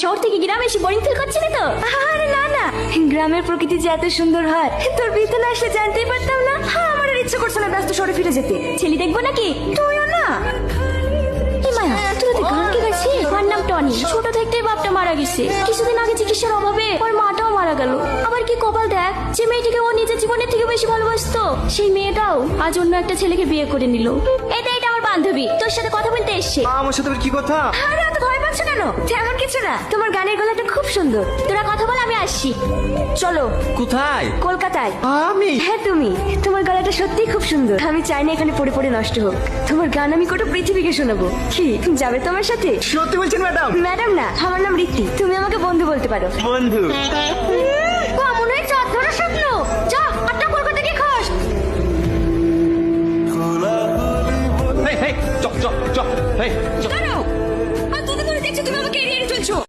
শহর থেকে গ্রামে এসে বোরিং ফিল করছিলি তো? আরে না না, গ্রামের প্রকৃতি যে এত সুন্দর হয় তোর বিয়েতে না আসলে জানতেই পারতাম না। আমার আর ইচ্ছে করছে না ব্যস্ত শহরে ফিরে যেতে। ছেলে দেখবো নাকি? তুইও না। এই মায়া, তুই তো গান কে গাইছিস? ওর নাম টনি। ছোট থাকতেই বাপটা মারা গেছে। কিছুদিন আগে চিকিৎসার অভাবে ওর মাটাও মারা গেল। আবার কি কপাল দেখ, যে মেয়েটিকে ও নিজের জীবনের থেকে বেশি ভালোবাসতো সেই মেয়েটাও আজ অন্য একটা ছেলেকে বিয়ে করে নিল। এটা আমার বান্ধবী, তোর সাথে কথা বলতে এসছে। আমার সাথে কি কথা? আরে এত ভয় পাচ্ছ কেন? তেমন কিছু না, তোমার গানের গলাটা খুব সুন্দর। তোরা কথা বল, আমি আসছি। চলো। কোথায়? কলকাতায়। আমি? হ্যাঁ তুমি, তোমার গলাটা সত্যিই খুব সুন্দর। আমি চাই না এখানে পড়ে পড়ে নষ্ট হোক। তোমার গান আমি গোটা পৃথিবীকে শোনাবো। কি যাবে তোমার সাথে? সত্যি বলছেন ম্যাডাম? ম্যাডাম না, আমার নাম রীতি। তুমি আমাকে বন্ধু বলতে পারো। বন্ধু? মনে হয় চাঁদ ধরা স্বপ্ন। যা আটটা কলকাতা গিয়ে খাস। হেই হেই, চল চল চল, হেই চল। কেন?